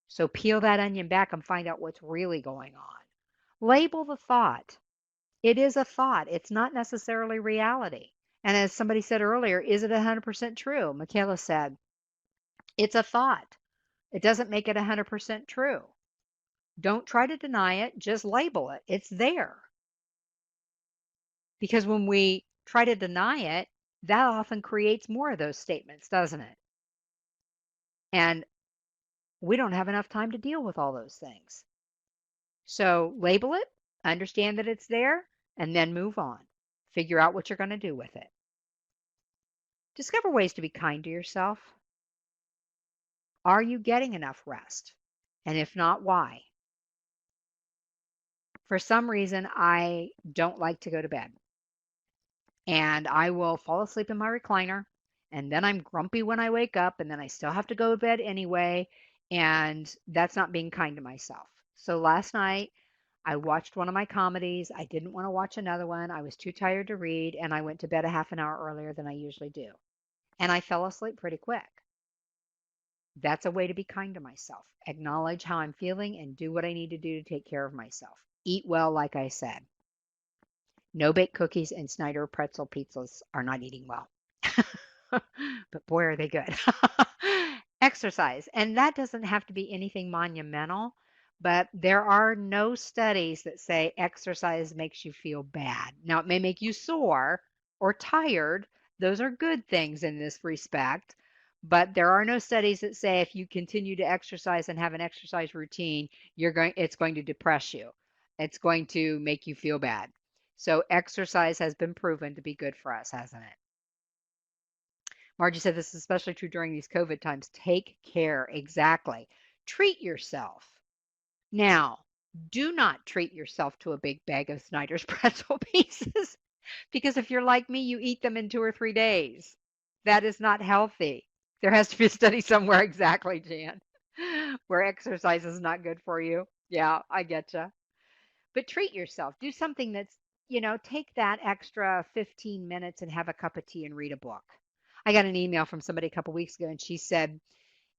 So peel that onion back and find out what's really going on. Label the thought. It is a thought. It's not necessarily reality. And as somebody said earlier, is it 100% true? Michaela said, it's a thought. It doesn't make it 100% true. Don't try to deny it. Just label it. It's there. Because when we try to deny it, that often creates more of those statements, doesn't it? And we don't have enough time to deal with all those things. So label it, understand that it's there, and then move on. Figure out what you're going to do with it. Discover ways to be kind to yourself. Are you getting enough rest? And if not, why? For some reason, I don't like to go to bed. And I will fall asleep in my recliner. And then I'm grumpy when I wake up. And then I still have to go to bed anyway. And that's not being kind to myself. So last night, I watched one of my comedies. I didn't want to watch another one. I was too tired to read. And I went to bed a half an hour earlier than I usually do. And I fell asleep pretty quick. That's a way to be kind to myself. Acknowledge how I'm feeling and do what I need to do to take care of myself. Eat well, like I said. No baked cookies and Snyder pretzel pizzas are not eating well. But boy, are they good. Exercise, and that doesn't have to be anything monumental, but there are no studies that say exercise makes you feel bad. Now, it may make you sore or tired. Those are good things in this respect, but there are no studies that say if you continue to exercise and have an exercise routine, it's going to depress you. It's going to make you feel bad. So exercise has been proven to be good for us, hasn't it? Margie said this is especially true during these COVID times. Take care. Exactly. Treat yourself. Now, do not treat yourself to a big bag of Snyder's pretzel pieces because if you're like me, you eat them in 2 or 3 days. That is not healthy. There has to be a study somewhere exactly, Jan, where exercise is not good for you. Yeah, I get you. But treat yourself. Do something take that extra 15 minutes and have a cup of tea and read a book. I got an email from somebody a couple weeks ago and she said,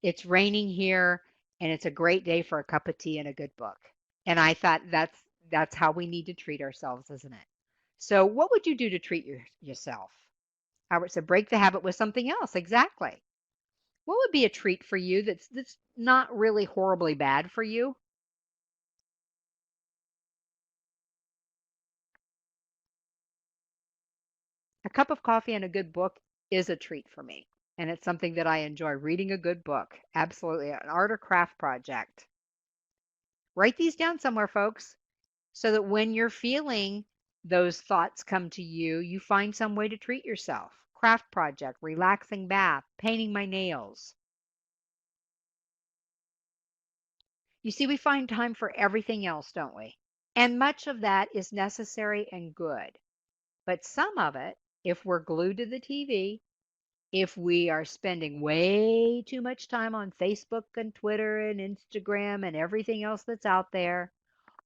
it's raining here and it's a great day for a cup of tea and a good book. And I thought that's how we need to treat ourselves, isn't it? So what would you do to treat yourself? Albert said, break the habit with something else. Exactly. What would be a treat for you that's not really horribly bad for you? A cup of coffee and a good book is a treat for me. And it's something that I enjoy reading a good book. Absolutely. An art or craft project. Write these down somewhere, folks, so that when you're feeling those thoughts come to you, you find some way to treat yourself. Craft project, relaxing bath, painting my nails. You see, we find time for everything else, don't we? And much of that is necessary and good. But some of it, if we're glued to the TV, if we are spending way too much time on Facebook and Twitter and Instagram and everything else that's out there,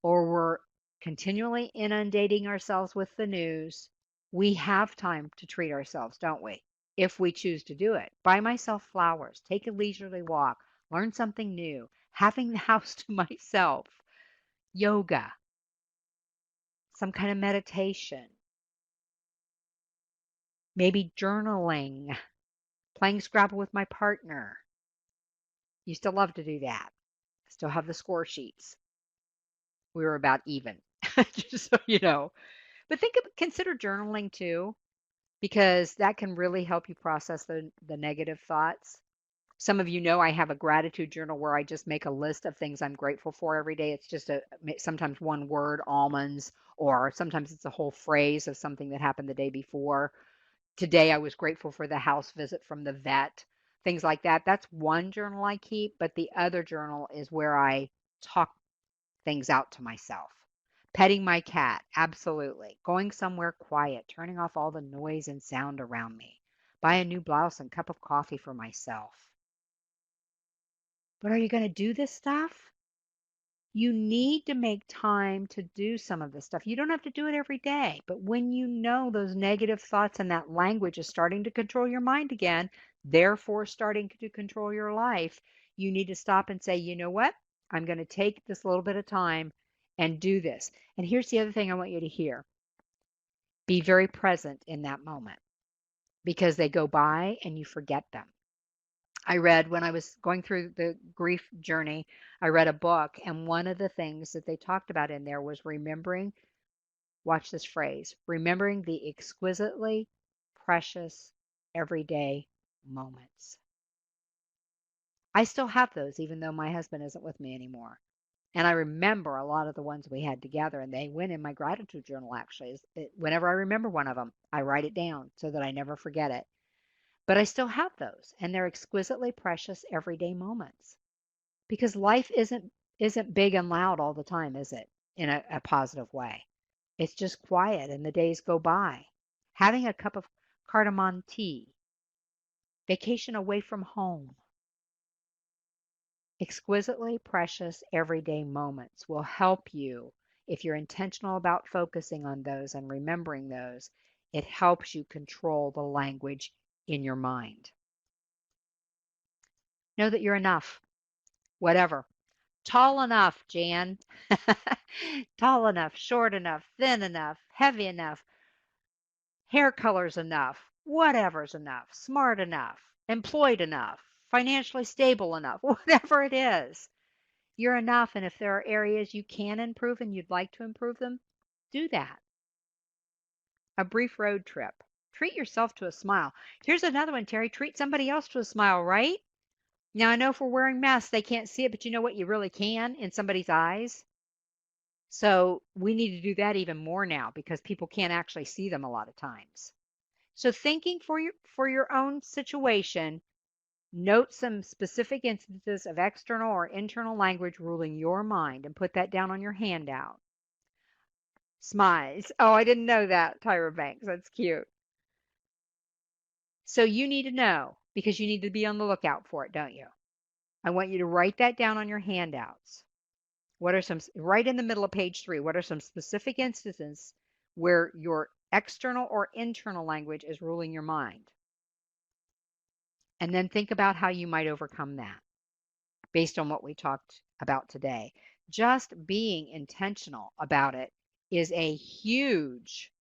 or we're continually inundating ourselves with the news, we have time to treat ourselves, don't we? If we choose to do it. Buy myself flowers, take a leisurely walk, learn something new, having the house to myself, yoga, some kind of meditation, maybe journaling, playing Scrabble with my partner. Used to love to do that. Still have the score sheets. We were about even, just so you know. But consider journaling too, because that can really help you process the negative thoughts. Some of you know I have a gratitude journal where I just make a list of things I'm grateful for every day. It's just sometimes one word, almonds, or sometimes it's a whole phrase of something that happened the day before. Today I was grateful for the house visit from the vet, things like that. That's one journal I keep, but the other journal is where I talk things out to myself. Petting my cat, absolutely. Going somewhere quiet, turning off all the noise and sound around me. Buy a new blouse and cup of coffee for myself. But are you going to do this stuff? You need to make time to do some of this stuff. You don't have to do it every day, but when you know those negative thoughts and that language is starting to control your mind again, therefore starting to control your life, you need to stop and say, you know what? I'm going to take this little bit of time and do this. And here's the other thing I want you to hear. Be very present in that moment because they go by and you forget them. I read when I was going through the grief journey, I read a book, and one of the things that they talked about in there was remembering, watch this phrase, remembering the exquisitely precious everyday moments. I still have those, even though my husband isn't with me anymore. And I remember a lot of the ones we had together, and they went in my gratitude journal actually. Whenever I remember one of them, I write it down so that I never forget it. But I still have those, and they're exquisitely precious everyday moments. Because life isn't big and loud all the time, is it? In a positive way. It's just quiet and the days go by. Having a cup of cardamom tea, vacation away from home, exquisitely precious everyday moments will help you if you're intentional about focusing on those and remembering those. It helps you control the language in your mind. Know that you're enough, whatever. Tall enough, Jan. Tall enough, short enough, thin enough, heavy enough, hair color's enough, whatever's enough, smart enough, employed enough, financially stable enough, whatever it is. You're enough. And if there are areas you can improve and you'd like to improve them, do that. A brief road trip. Treat yourself to a smile. Here's another one, Terry. Treat somebody else to a smile, right? Now, I know if we're wearing masks, they can't see it, but you know what? You really can in somebody's eyes. So we need to do that even more now because people can't actually see them a lot of times. So thinking for your own situation, note some specific instances of external or internal language ruling your mind and put that down on your handout. Smiles. Oh, I didn't know that, Tyra Banks. That's cute. So you need to know because you need to be on the lookout for it, don't you? I want you to write that down on your handouts. What are some, right in the middle of page 3, what are some specific instances where your external or internal language is ruling your mind? And then think about how you might overcome that based on what we talked about today. Just being intentional about it is a huge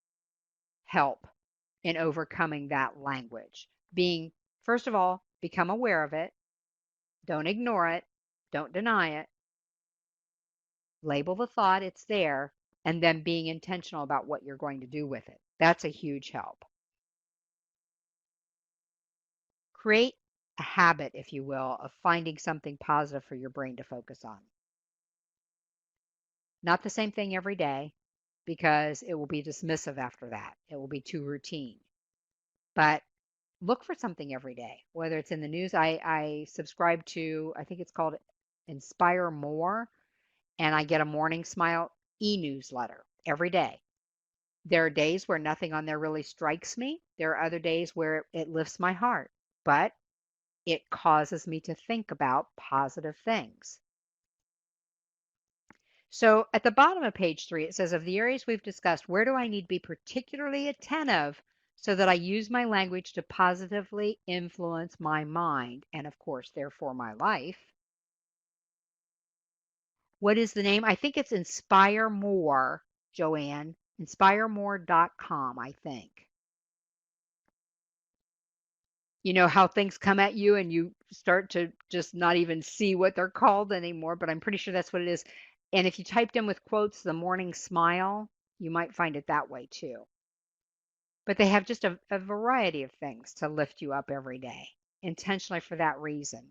help in overcoming that language. Being, first of all, become aware of it, don't ignore it, don't deny it, label the thought, it's there, and then being intentional about what you're going to do with it. That's a huge help. Create a habit, if you will, of finding something positive for your brain to focus on. Not the same thing every day because it will be dismissive after that. It will be too routine. But look for something every day, whether it's in the news. I subscribe to, I think it's called Inspire More, and I get a Morning Smile e-newsletter every day. There are days where nothing on there really strikes me. There are other days where it lifts my heart, but it causes me to think about positive things. So at the bottom of page 3, it says, of the areas we've discussed, where do I need to be particularly attentive so that I use my language to positively influence my mind and, of course, therefore my life? What is the name? I think it's Inspire More, Joanne. InspireMore.com, I think. You know how things come at you and you start to just not even see what they're called anymore, but I'm pretty sure that's what it is. And if you typed in with quotes the morning smile, you might find it that way too. But they have just a variety of things to lift you up every day, intentionally for that reason.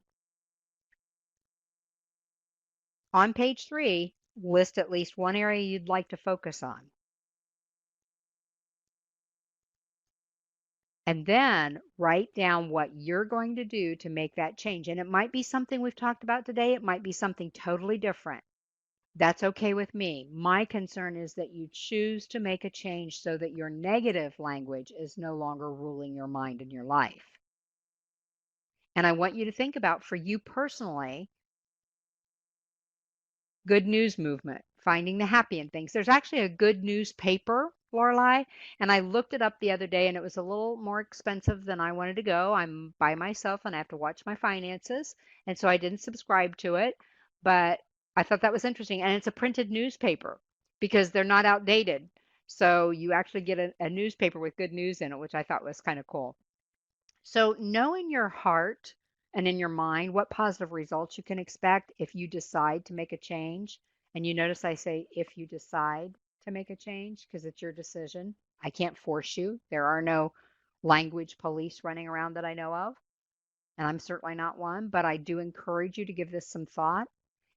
On page 3, list at least one area you'd like to focus on. And then write down what you're going to do to make that change. And it might be something we've talked about today. It might be something totally different. That's okay with me. My concern is that you choose to make a change so that your negative language is no longer ruling your mind and your life. And I want you to think about, for you personally, good news movement, finding the happy in things. There's actually a good news paper, Lorelei, and I looked it up the other day and it was a little more expensive than I wanted to go. I'm by myself and I have to watch my finances, and so I didn't subscribe to it, but I thought that was interesting. And it's a printed newspaper because they're not outdated. So you actually get a newspaper with good news in it, which I thought was kind of cool. So know in your heart and in your mind what positive results you can expect if you decide to make a change. And you notice I say if you decide to make a change because it's your decision. I can't force you. There are no language police running around that I know of, and I'm certainly not one, but I do encourage you to give this some thought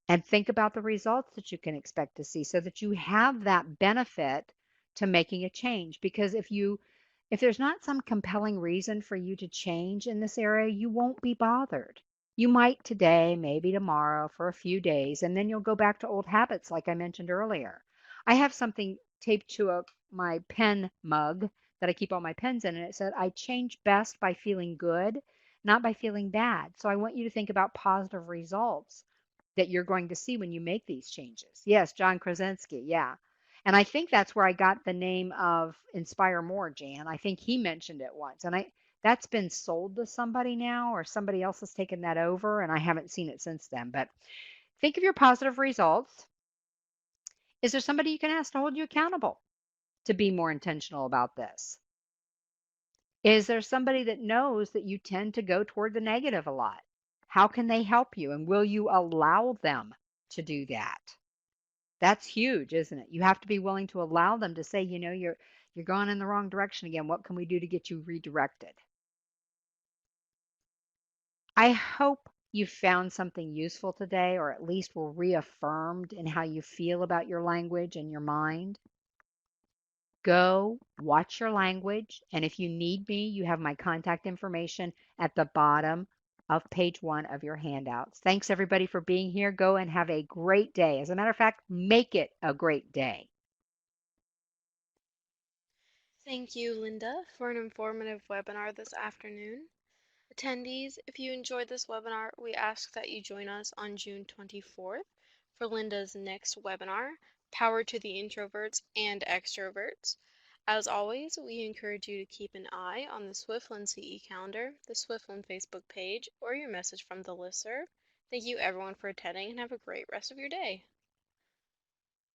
and think about the results that you can expect to see so that you have that benefit to making a change. Because if there's not some compelling reason for you to change in this area, you won't be bothered. You might today, maybe tomorrow, for a few days, and then you'll go back to old habits like I mentioned earlier. I have something taped to my pen mug that I keep all my pens in, and it said, I change best by feeling good, not by feeling bad. So I want you to think about positive results that you're going to see when you make these changes. Yes, John Krasinski, yeah. And I think that's where I got the name of Inspire More, Jan. I think he mentioned it once. And that's been sold to somebody now, or somebody else has taken that over, and I haven't seen it since then. But think of your positive results. Is there somebody you can ask to hold you accountable to be more intentional about this? Is there somebody that knows that you tend to go toward the negative a lot? How can they help you? And will you allow them to do that? That's huge, isn't it? You have to be willing to allow them to say, you're going in the wrong direction again. What can we do to get you redirected? I hope you found something useful today, or at least were reaffirmed in how you feel about your language and your mind. Go watch your language. And if you need me, you have my contact information at the bottom of page 1 of your handouts. Thanks everybody for being here. Go and have a great day. As a matter of fact, make it a great day. Thank you, Linda, for an informative webinar this afternoon. Attendees, if you enjoyed this webinar, we ask that you join us on June 24th for Linda's next webinar, Power to the Introverts and Extroverts. As always, we encourage you to keep an eye on the Swiftland CE calendar, the Swiftland Facebook page, or your message from the listserv. Thank you everyone for attending and have a great rest of your day.